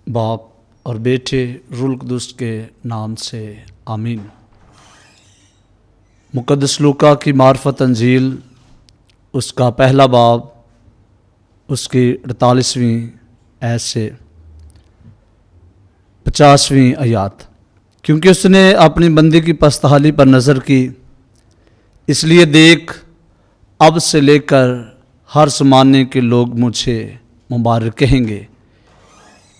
باپ اور بیٹے روح القدس کے نام سے آمین۔ مقدس لوکا کی معرفت انجیل اس کا پہلا باب اس کی 48ویں آیت سے 50ویں آیات۔ کیونکہ اس نے اپنی بندی کی پستحالی پر نظر کی، اس لیے دیکھ اب سے لے کر ہر زمانے کے لوگ مجھے مبارک کہیں گے،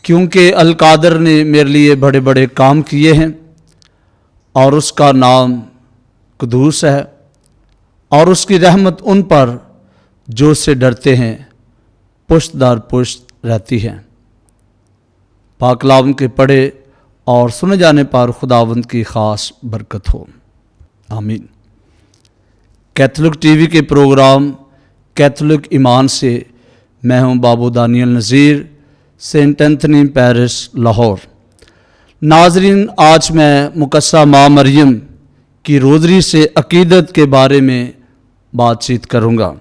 کیونکہ القادر نے میرے لیے بڑے بڑے کام کیے ہیں، اور اس کا نام قدوس ہے، اور اس کی رحمت ان پر جو اس سے ڈرتے ہیں پشت در پشت رہتی ہے۔ پاک کلام کے پڑھے اور سنے جانے پر خداوند کی خاص برکت ہو، آمین۔ کیتھولک ٹی وی کے پروگرام کیتھولک ایمان سے میں ہوں بابو Daniel Nazir, saint Anthony parish, Lahore. ناظرین، آج میں مقدسہ ماں مریم کی روزری سے عقیدت کے بارے میں بات چیت کروں گا۔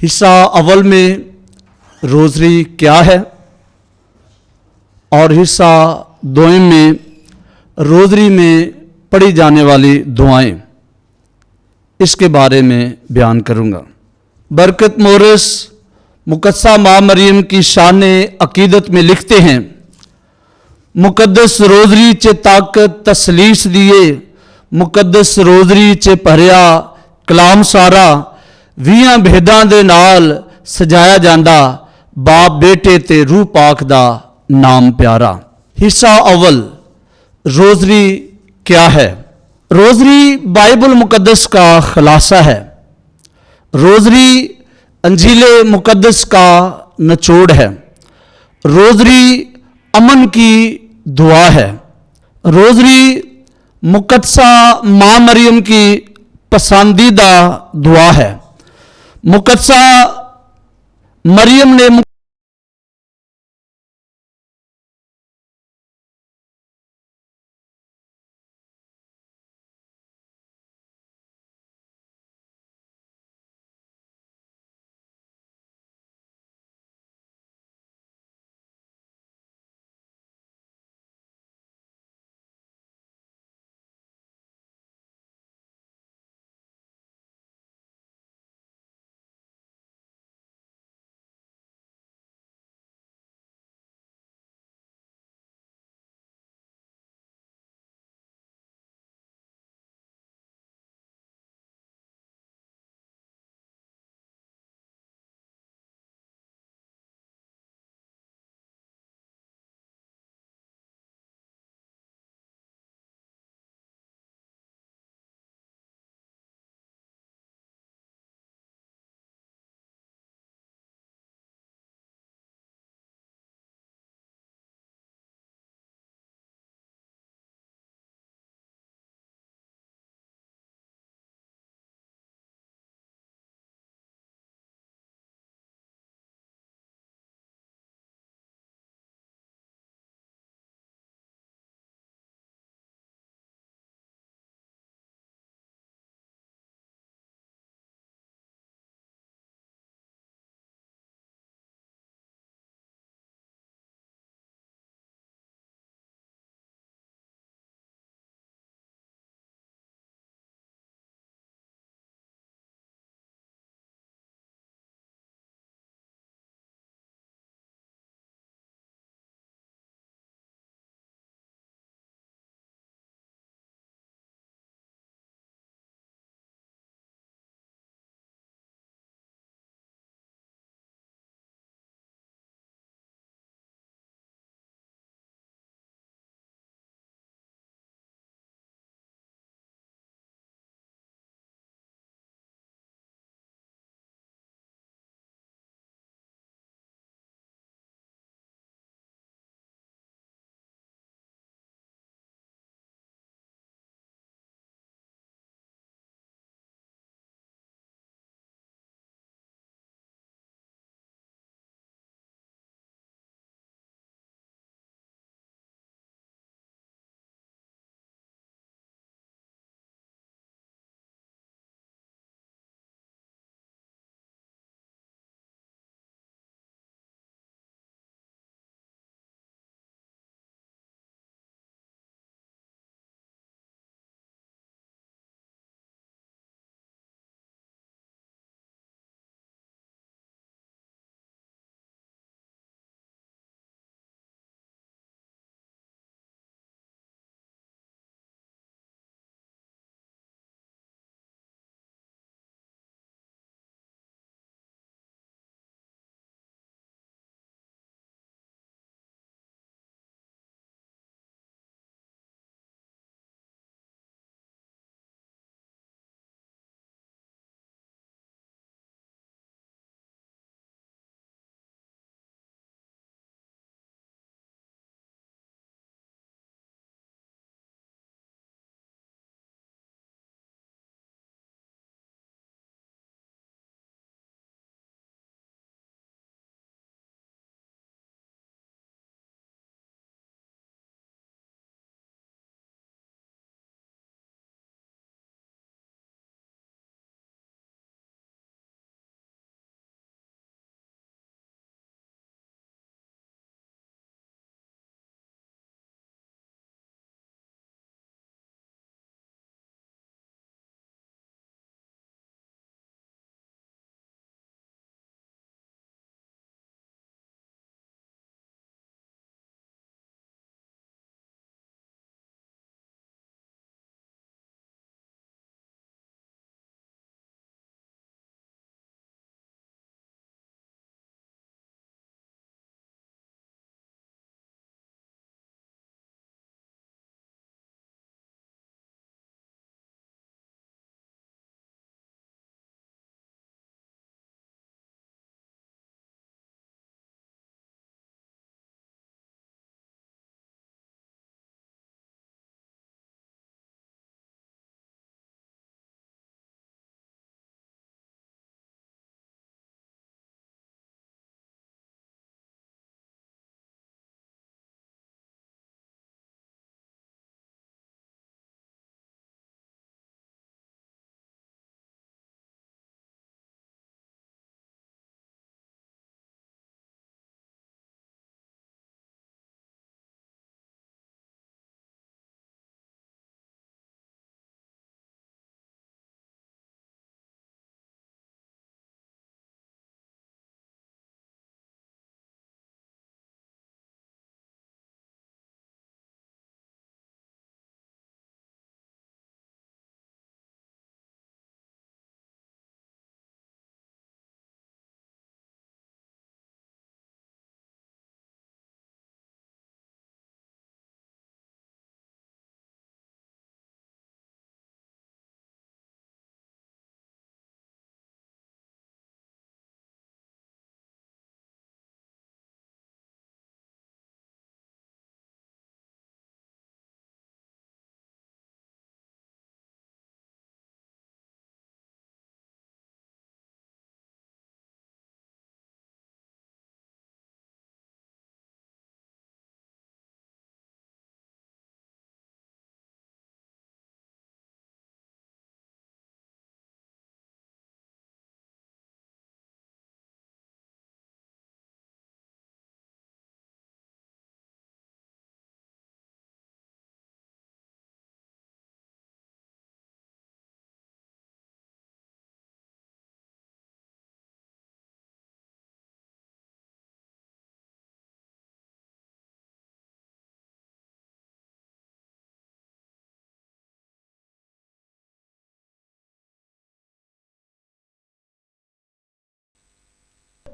حصہ اول میں روزری کیا ہے، اور حصہ دوئم میں روزری میں پڑھی جانے والی دعائیں، اس کے بارے میں بیان کروں گا۔ برکت مورس مقدسہ ماں مریم کی شان عقیدت میں لکھتے ہیں: مقدس روزری چے طاقت تسلیس دیے، مقدس روزری چے پڑھیا کلام سارا، ویاں بھیداں دے نال سجایا جاندا، باپ بیٹے تے روح پاک دا نام پیارا۔ حصہ اول، روزری کیا ہے؟ روزری بائبل مقدس کا خلاصہ ہے۔ روزری انجیل مقدس کا نچوڑ ہے۔ روزری امن کی دعا ہے۔ روزری مقدسہ ماں مریم کی پسندیدہ دعا ہے۔ مقدسہ مریم نے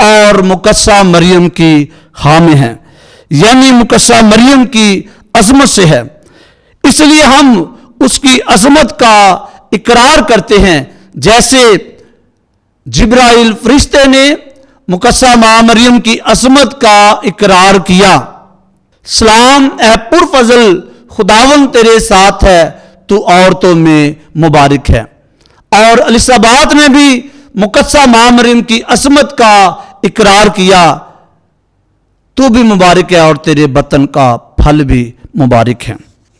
اور مقدسہ مریم کی حامل ہیں، یعنی مقدسہ مریم کی عظمت سے ہے، اس لیے ہم اس کی عظمت کا اقرار کرتے ہیں، جیسے جبرائیل فرشتے نے مقدسہ ماں مریم کی عظمت کا اقرار کیا۔ سلام اے پرفضل، خداوند تیرے ساتھ ہے، تو عورتوں میں مبارک ہے۔ اور الیصابات نے بھی مقدسہ ماں مریم کی عظمت کا اقرار کیا، تو بھی مبارک ہے اور تیرے بطن کا پھل بھی مبارک ہے۔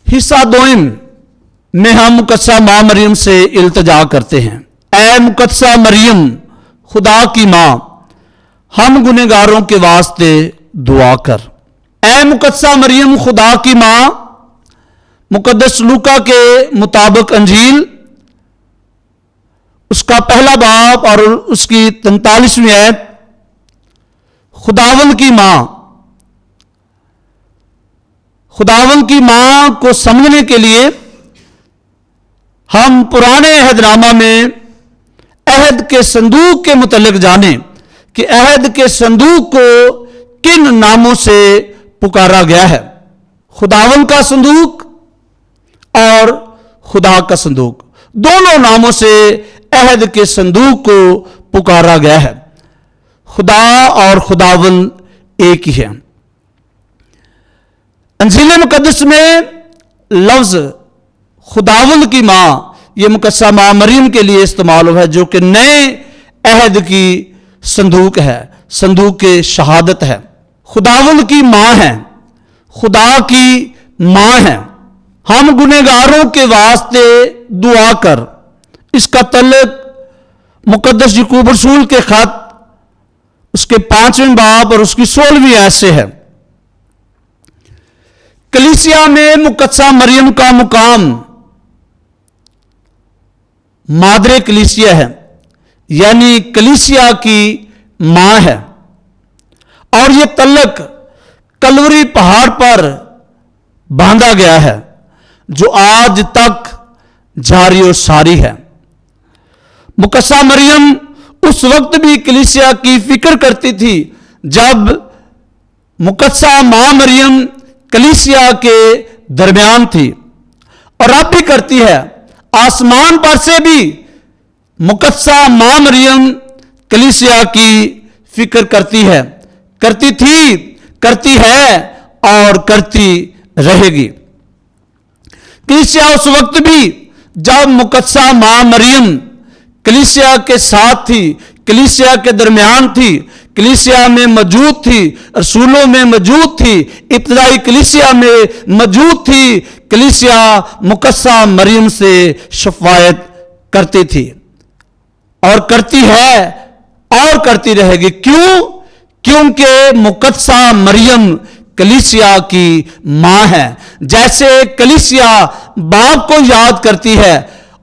حصہ دوئم میں ہم مقدسہ ماں مریم سے التجا کرتے ہیں۔ اے مقدسہ مریم، خدا کی ماں، ہم گنہگاروں کے واسطے دعا کر۔ اے مقدسہ مریم، خدا کی ماں، مقدس لوکا کے مطابق انجیل اس کا پہلا باب اور اس کی 43ویں آیت، خداوند کی ماں، خداوند کی ماں کو سمجھنے کے لیے ہم پرانے عہد نامہ میں عہد کے صندوق کے متعلق جانیں کہ عہد کے صندوق کو کن ناموں سے پکارا گیا ہے۔ خداوند کا صندوق اور خدا کا صندوق، دونوں ناموں سے عہد کے صندوق کو پکارا گیا ہے۔ خدا اور خداوند ایک ہی ہے۔ انجیل مقدس میں لفظ خداوند کی ماں یہ مقدسہ ماں مریم کے لیے استعمال ہوا ہے، جو کہ نئے عہد کی صندوق ہے، صندوق شہادت ہے۔ خداوند کی ماں ہے، خدا کی ماں ہے۔ ہم گنہگاروں کے واسطے دعا کر، اس کا تعلق مقدس یعقوب رسول کے خط اس کے 5ویں باب اور اس کی 16ویں آیت سے ہے۔ کلیسیا میں مقدسہ مریم کا مقام مادر کلیسیا ہے، یعنی کلیسیا کی ماں ہے، اور یہ تعلق کلوری پہاڑ پر باندھا گیا ہے جو آج تک جاری و ساری ہے۔ مقدسہ مریم اس وقت بھی کلیسیا کی فکر کرتی تھی جب مقدسہ ماں مریم کلیسیا کے درمیان تھی، اور اب بھی کرتی ہے۔ آسمان پر سے بھی مقدسہ ماں مریم کلیسیا کی فکر کرتی ہے، کرتی تھی، کرتی ہے اور کرتی رہے گی۔ کلیسیا اس وقت بھی جب مقدسہ ماں مریم کلیسیا کے ساتھ تھی، کلیسیا کے درمیان تھی، کلیسیا میں موجود تھی، رسولوں میں موجود تھی، ابتدائی کلیسیا میں موجود تھی، کلیسیا مقدسہ مریم سے شفاعت کرتی تھی اور کرتی ہے اور کرتی رہے گی۔ کیوں؟ کیونکہ مقدسہ مریم کلیسیا کی ماں ہے۔ جیسے کلیسیا باپ کو یاد کرتی ہے،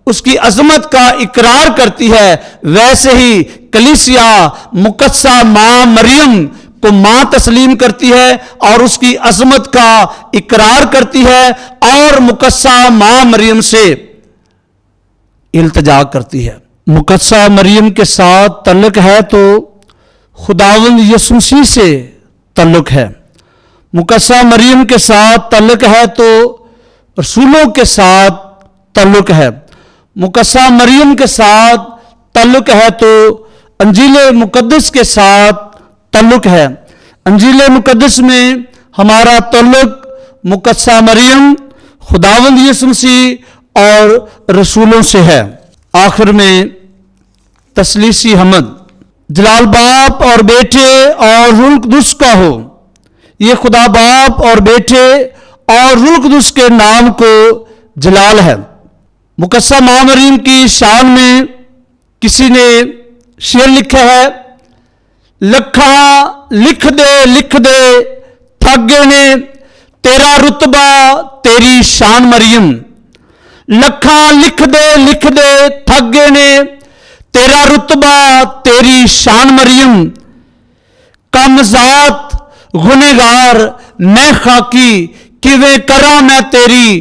اس کی عظمت کا اقرار کرتی ہے، ویسے ہی کلیسیا مقدسہ ماں مریم کو ماں تسلیم کرتی ہے اور اس کی عظمت کا اقرار کرتی ہے، اور مقدسہ ماں مریم سے التجا کرتی ہے۔ مقدسہ مریم کے ساتھ تعلق ہے تو خداوند یسوع مسیح سے تعلق ہے۔ مقدسہ مریم کے ساتھ تعلق ہے تو رسولوں کے ساتھ تعلق ہے۔ مقدسہ مریم کے ساتھ تعلق ہے تو انجیل مقدس کے ساتھ تعلق ہے۔ انجیل مقدس میں ہمارا تعلق مقدسہ مریم، خداوند یسوع مسیح اور رسولوں سے ہے۔ آخر میں تثلیثی حمد جلال باپ اور بیٹے اور روح القدس کا ہو۔ یہ خدا باپ اور بیٹے اور روح القدس کے نام کو جلال ہے۔ مقدسہ ماں مریم کی شان میں کسی نے شعر لکھا ہے، لکھاں لکھ دے تھک گئے نے تیرا رتبہ تیری شان مریم، لکھاں لکھ دے تھک گئے نے تیرا رتبہ تیری شان مریم، کم ذات گنہگار میں خاکی کیویں کراں میں تیری